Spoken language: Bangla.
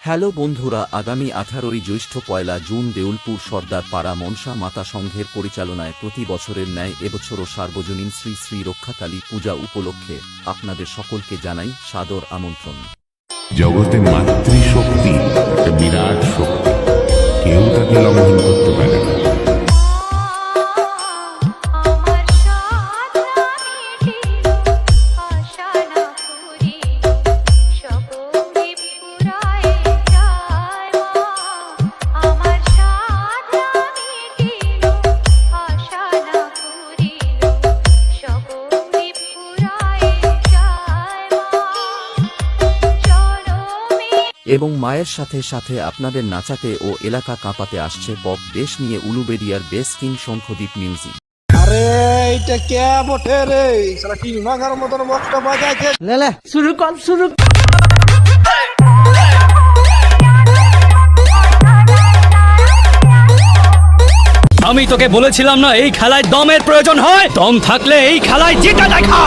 হ্যালো বন্ধুরা, আগামী 18ই জ্যৈষ্ঠ পয়লা জুন দেউলপুর সর্দার পাড়া মনসা মাতা সংঘের পরিচালনায় প্রতি বছরের ন্যায় এবছরও সার্বজনীন শ্রী শ্রী রক্ষাকালী পূজা উপলক্ষে আপনাদের সকলকে জানাই সাদর আমন্ত্রণ। জগতে মাতৃশক্তি একটা বিরাট শক্তি, কেউ তাকে লঙ্ঘন করতে পারে না। এবং মায়ের সাথে সাথে আপনাদের নাচাতে ও এলাকা কাঁপাতে আসছে পপ বেশ নিয়ে উলুবেড়িয়ার বেস কিং শঙ্খদ্বীপ মিউজিক। আরে এটা কে বটে রে, সারা কি নাগার মতন বক্সটা বাজাইছে। লে শুরু কর শুরু। আমি তোকে বলেছিলাম না এই খেলায় দমের প্রয়োজন হয়, দম থাকলে এই খেলায় যেটা দেখা।